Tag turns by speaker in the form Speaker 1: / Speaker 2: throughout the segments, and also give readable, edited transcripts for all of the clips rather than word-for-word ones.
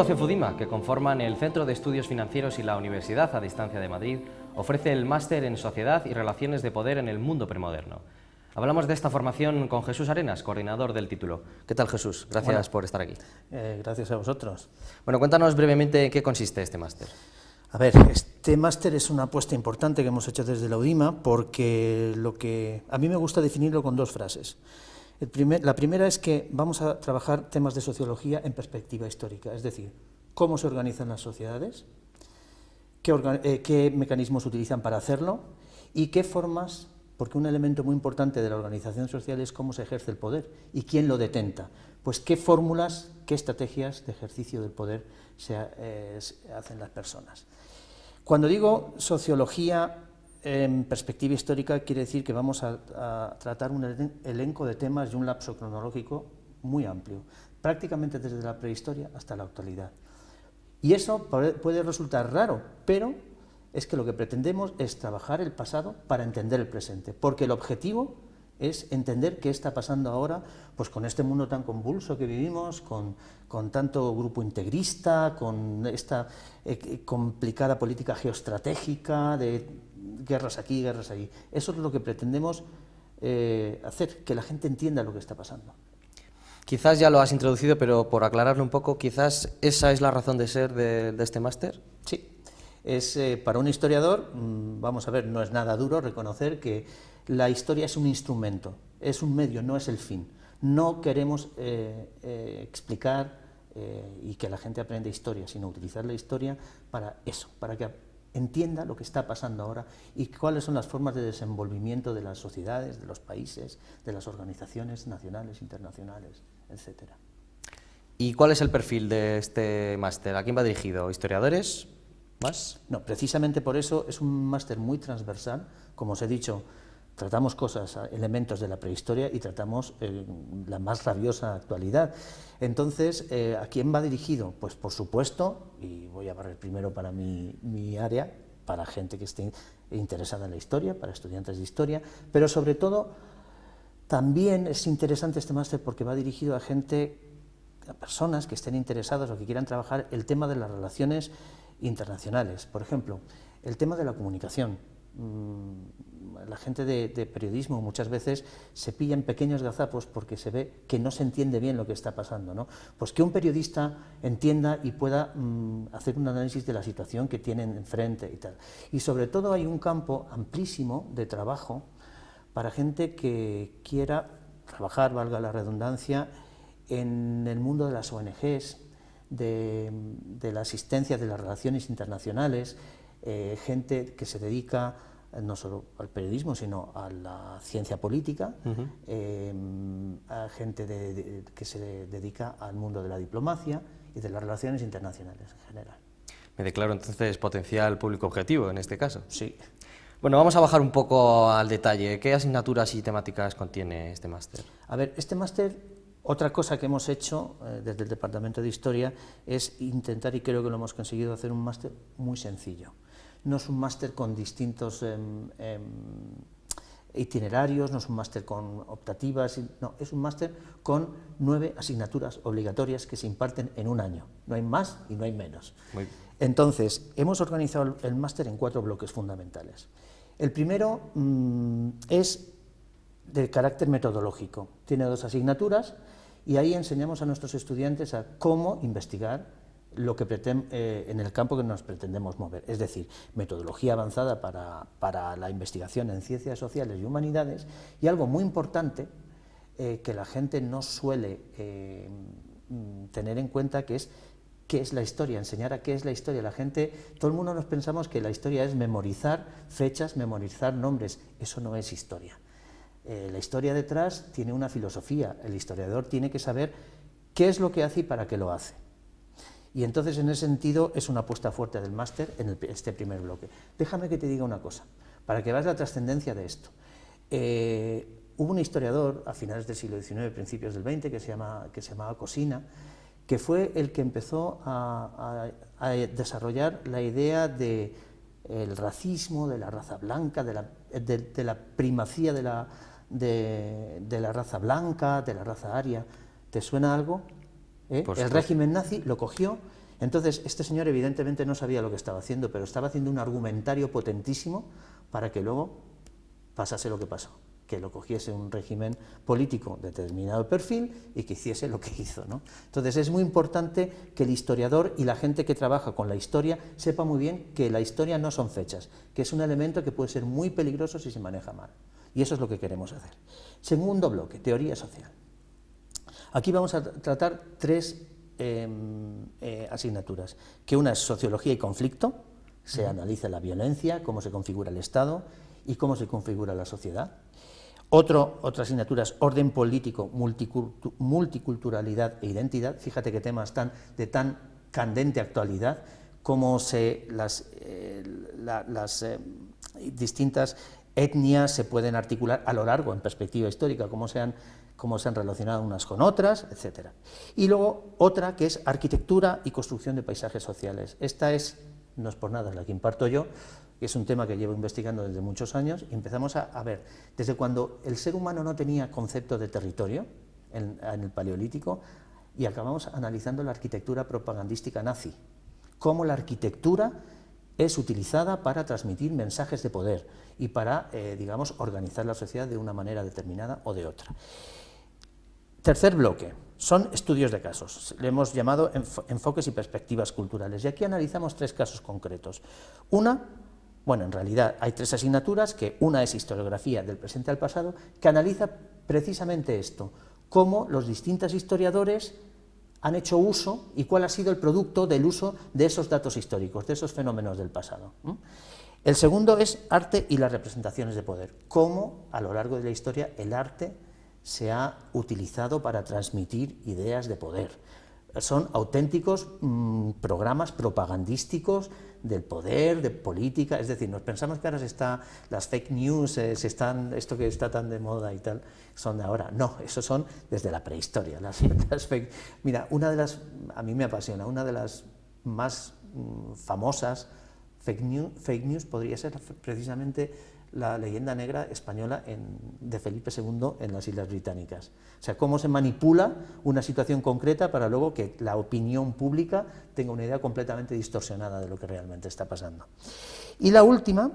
Speaker 1: grupo Cefudima, que conforman el Centro de Estudios Financieros y la Universidad a Distancia de Madrid, ofrece el Máster en Sociedad y Relaciones de Poder en el Mundo Premoderno. Hablamos de esta formación con Jesús Arenas, coordinador del título. ¿Qué tal, Jesús? Gracias por estar aquí.
Speaker 2: Gracias a vosotros.
Speaker 1: Bueno, cuéntanos brevemente en qué consiste este máster.
Speaker 2: A ver, este máster es una apuesta importante que hemos hecho desde la UDIMA porque a mí me gusta definirlo con dos frases. La primera es que vamos a trabajar temas de sociología en perspectiva histórica, es decir, cómo se organizan las sociedades, qué mecanismos utilizan para hacerlo y qué formas, porque un elemento muy importante de la organización social es cómo se ejerce el poder y quién lo detenta. Pues qué fórmulas, qué estrategias de ejercicio del poder se hacen las personas. Cuando digo sociología en perspectiva histórica, quiere decir que vamos a tratar un elenco de temas y un lapso cronológico muy amplio, prácticamente desde la prehistoria hasta la actualidad. Y eso puede resultar raro, pero es que lo que pretendemos es trabajar el pasado para entender el presente, porque el objetivo es entender qué está pasando ahora, pues con este mundo tan convulso que vivimos, con tanto grupo integrista, con esta complicada política geoestratégica de guerras aquí, guerras allí. Eso es lo que pretendemos hacer, que la gente entienda lo que está pasando.
Speaker 1: Quizás ya lo has introducido, pero por aclararlo un poco, quizás esa es la razón de ser de este máster.
Speaker 2: Sí. Es, para un historiador, vamos a ver, no es nada duro reconocer que la historia es un instrumento, es un medio, no es el fin. No queremos explicar y que la gente aprenda historia, sino utilizar la historia para eso, para que entienda lo que está pasando ahora y cuáles son las formas de desenvolvimiento de las sociedades, de los países, de las organizaciones nacionales, internacionales, etcétera.
Speaker 1: ¿Y cuál es el perfil de este máster? ¿A quién va dirigido? ¿Historiadores? ¿Más?
Speaker 2: No, precisamente por eso es un máster muy transversal. Como os he dicho, tratamos elementos de la prehistoria y tratamos la más rabiosa actualidad. Entonces, ¿a quién va dirigido? Pues por supuesto, y voy a barrer primero para mi área, para gente que esté interesada en la historia, para estudiantes de historia, pero sobre todo también es interesante este máster porque va dirigido a personas que estén interesadas o que quieran trabajar el tema de las relaciones internacionales. Por ejemplo, el tema de la comunicación. La gente de periodismo muchas veces se pilla en pequeños gazapos porque se ve que no se entiende bien lo que está pasando, ¿no? Pues que un periodista entienda y pueda hacer un análisis de la situación que tienen enfrente y tal. Y sobre todo hay un campo amplísimo de trabajo para gente que quiera trabajar, valga la redundancia, en el mundo de las ONGs, de la asistencia de las relaciones internacionales, gente que se dedica no solo al periodismo, sino a la ciencia política, a gente que se dedica al mundo de la diplomacia y de las relaciones internacionales en general.
Speaker 1: Me declaro entonces potencial público objetivo en este caso.
Speaker 2: Sí.
Speaker 1: Bueno, vamos a bajar un poco al detalle. ¿Qué asignaturas y temáticas contiene este máster?
Speaker 2: A ver, este máster, otra cosa que hemos hecho desde el Departamento de Historia es intentar, y creo que lo hemos conseguido, hacer un máster muy sencillo. No es un máster con distintos itinerarios, no es un máster con optativas, no, es un máster con 9 asignaturas obligatorias que se imparten en un año. No hay más y no hay menos. Entonces, hemos organizado el máster en 4 bloques fundamentales. El primero es de carácter metodológico. Tiene 2 asignaturas y ahí enseñamos a nuestros estudiantes a cómo investigar en el campo que nos pretendemos mover, es decir, metodología avanzada para la investigación en ciencias sociales y humanidades, y algo muy importante que la gente no suele tener en cuenta, que es qué es la historia, enseñar a qué es la historia. La gente, todo el mundo nos pensamos que la historia es memorizar fechas, memorizar nombres. Eso no es historia. La historia detrás tiene una filosofía. El historiador tiene que saber qué es lo que hace y para qué lo hace. Y entonces, en ese sentido, es una apuesta fuerte del máster en este primer bloque. Déjame que te diga una cosa, para que veas la trascendencia de esto. Hubo un historiador a finales del siglo XIX, principios del XX, que se llamaba Cosina, que fue el que empezó a desarrollar la idea del racismo, de la raza blanca, de la primacía de la raza blanca, de la raza aria. ¿Te suena algo? El régimen nazi lo cogió Entonces, este señor evidentemente no sabía lo que estaba haciendo, pero estaba haciendo un argumentario potentísimo para que luego pasase lo que pasó, que lo cogiese un régimen político de determinado perfil y que hiciese lo que hizo, ¿no? Entonces, es muy importante que el historiador y la gente que trabaja con la historia sepa muy bien que la historia no son fechas, que es un elemento que puede ser muy peligroso si se maneja mal. Y eso es lo que queremos hacer. Segundo bloque, teoría social. Aquí vamos a tratar tres asignaturas, que una es sociología y conflicto, se analiza la violencia, cómo se configura el Estado y cómo se configura la sociedad. Otra asignatura es orden político, multiculturalidad e identidad. Fíjate qué temas de tan candente actualidad, cómo las distintas etnias se pueden articular a lo largo, en perspectiva histórica, cómo se han relacionado unas con otras, etc. Y luego otra que es arquitectura y construcción de paisajes sociales. Esta no es por nada la que imparto yo, es un tema que llevo investigando desde muchos años, y empezamos a ver, desde cuando el ser humano no tenía concepto de territorio, en el Paleolítico, y acabamos analizando la arquitectura propagandística nazi, cómo la arquitectura es utilizada para transmitir mensajes de poder y para, digamos, organizar la sociedad de una manera determinada o de otra. Tercer bloque, son estudios de casos, le hemos llamado enfoques y perspectivas culturales, y aquí analizamos tres casos concretos. En realidad hay tres asignaturas, que una es historiografía del presente al pasado, que analiza precisamente esto, cómo los distintos historiadores han hecho uso y cuál ha sido el producto del uso de esos datos históricos, de esos fenómenos del pasado. El segundo es arte y las representaciones de poder, cómo a lo largo de la historia el arte se ha utilizado para transmitir ideas de poder. Son auténticos programas propagandísticos del poder, de política, es decir, nos pensamos que ahora las fake news, esto que está tan de moda y tal, son de ahora. No, eso son desde la prehistoria. Las fake. Mira, a mí me apasiona, una de las más famosas fake news podría ser precisamente la leyenda negra española de Felipe II en las Islas Británicas. O sea, cómo se manipula una situación concreta para luego que la opinión pública tenga una idea completamente distorsionada de lo que realmente está pasando. Y la última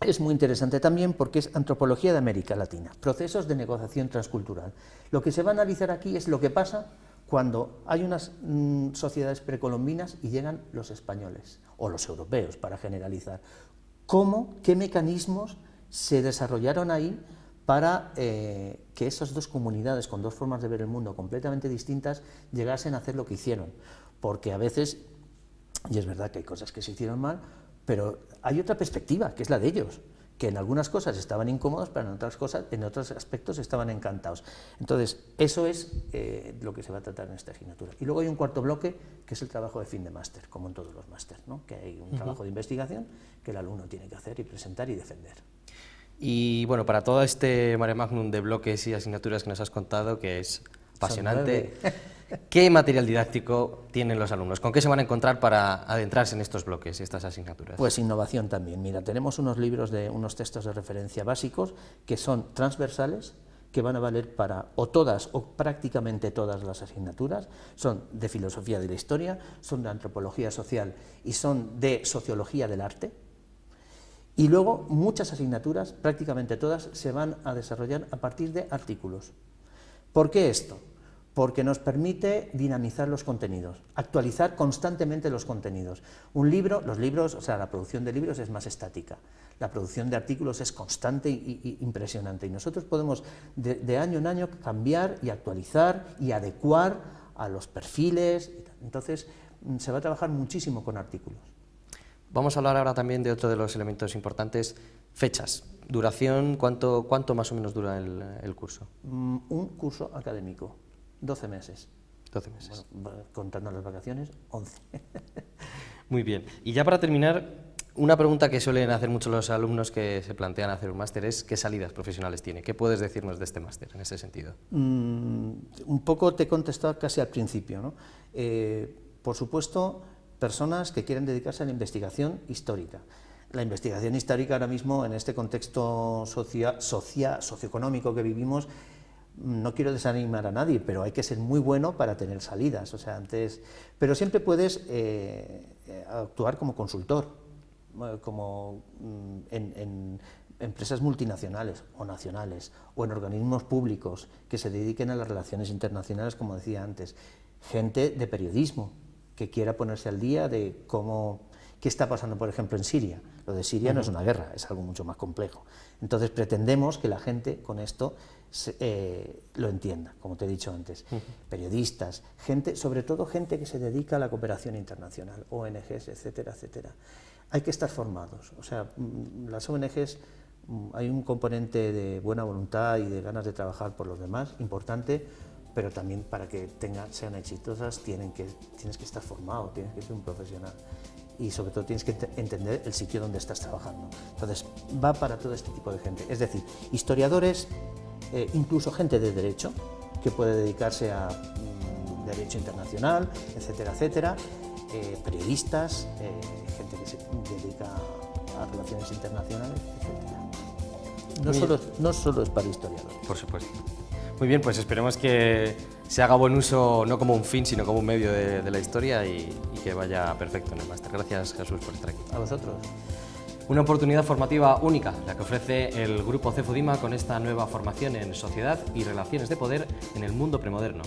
Speaker 2: es muy interesante también porque es antropología de América Latina, procesos de negociación transcultural. Lo que se va a analizar aquí es lo que pasa cuando hay unas sociedades precolombinas y llegan los españoles, o los europeos, para generalizar. ¿Qué mecanismos se desarrollaron ahí para que esas dos comunidades con dos formas de ver el mundo completamente distintas llegasen a hacer lo que hicieron? Porque a veces, y es verdad que hay cosas que se hicieron mal, pero hay otra perspectiva, que es la de ellos, que en algunas cosas estaban incómodos, pero en otros aspectos estaban encantados. Entonces, eso es lo que se va a tratar en esta asignatura. Y luego hay un cuarto bloque, que es el trabajo de fin de máster, como en todos los másters, ¿no? Que hay un trabajo de investigación que el alumno tiene que hacer y presentar y defender.
Speaker 1: Y bueno, para todo este mare magnum de bloques y asignaturas que nos has contado, que es apasionante, ¿qué material didáctico tienen los alumnos? ¿Con qué se van a encontrar para adentrarse en estos bloques y estas asignaturas?
Speaker 2: Pues innovación también. Mira, tenemos unos unos textos de referencia básicos que son transversales, que van a valer para o todas o prácticamente todas las asignaturas. Son de filosofía de la historia, son de antropología social y son de sociología del arte. Y luego muchas asignaturas, prácticamente todas, se van a desarrollar a partir de artículos. ¿Por qué esto? Porque nos permite dinamizar los contenidos, actualizar constantemente los contenidos. Los libros, o sea, la producción de libros es más estática, la producción de artículos es constante y impresionante, y nosotros podemos de año en año cambiar y actualizar y adecuar a los perfiles. Entonces, se va a trabajar muchísimo con artículos.
Speaker 1: Vamos a hablar ahora también de otro de los elementos importantes, fechas, duración, ¿cuánto más o menos dura el curso?
Speaker 2: Un curso académico. 12 meses.
Speaker 1: 12 meses.
Speaker 2: Bueno, contando las vacaciones, 11.
Speaker 1: Muy bien. Y ya para terminar, una pregunta que suelen hacer muchos los alumnos que se plantean hacer un máster es ¿qué salidas profesionales tiene? ¿Qué puedes decirnos de este máster en ese sentido?
Speaker 2: Un poco te he contestado casi al principio, ¿no? Por supuesto, personas que quieren dedicarse a la investigación histórica. La investigación histórica ahora mismo, en este contexto socioeconómico que vivimos, no quiero desanimar a nadie, pero hay que ser muy bueno para tener salidas, o sea, pero siempre puedes actuar como consultor, como en empresas multinacionales o nacionales, o en organismos públicos que se dediquen a las relaciones internacionales, como decía antes, gente de periodismo que quiera ponerse al día de qué está pasando, por ejemplo, en Siria. Lo de Siria no es una guerra, es algo mucho más complejo. Entonces pretendemos que la gente con esto lo entienda, como te he dicho antes. Periodistas, sobre todo gente que se dedica a la cooperación internacional, ONGs, etcétera, etcétera. Hay que estar formados. O sea, las ONGs, hay un componente de buena voluntad y de ganas de trabajar por los demás, importante, pero también para que sean exitosas tienes que estar formado, tienes que ser un profesional. Y sobre todo tienes que entender el sitio donde estás trabajando. Entonces, va para todo este tipo de gente. Es decir, historiadores, incluso gente de derecho, que puede dedicarse a derecho internacional, etcétera, etcétera, periodistas, gente que se dedica a relaciones internacionales, etcétera. No solo es para historiadores.
Speaker 1: Por supuesto. Muy bien, pues esperemos que se haga buen uso, no como un fin, sino como un medio de la historia y que vaya perfecto en el máster. Gracias, Jesús, por estar aquí.
Speaker 2: A vosotros.
Speaker 1: Una oportunidad formativa única, la que ofrece el Grupo Cefudima con esta nueva formación en Sociedad y Relaciones de Poder en el Mundo Premoderno.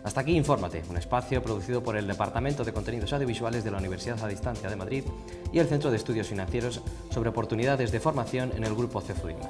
Speaker 1: Hasta aquí Infórmate, un espacio producido por el Departamento de Contenidos Audiovisuales de la Universidad a Distancia de Madrid y el Centro de Estudios Financieros sobre oportunidades de formación en el Grupo Cefudima.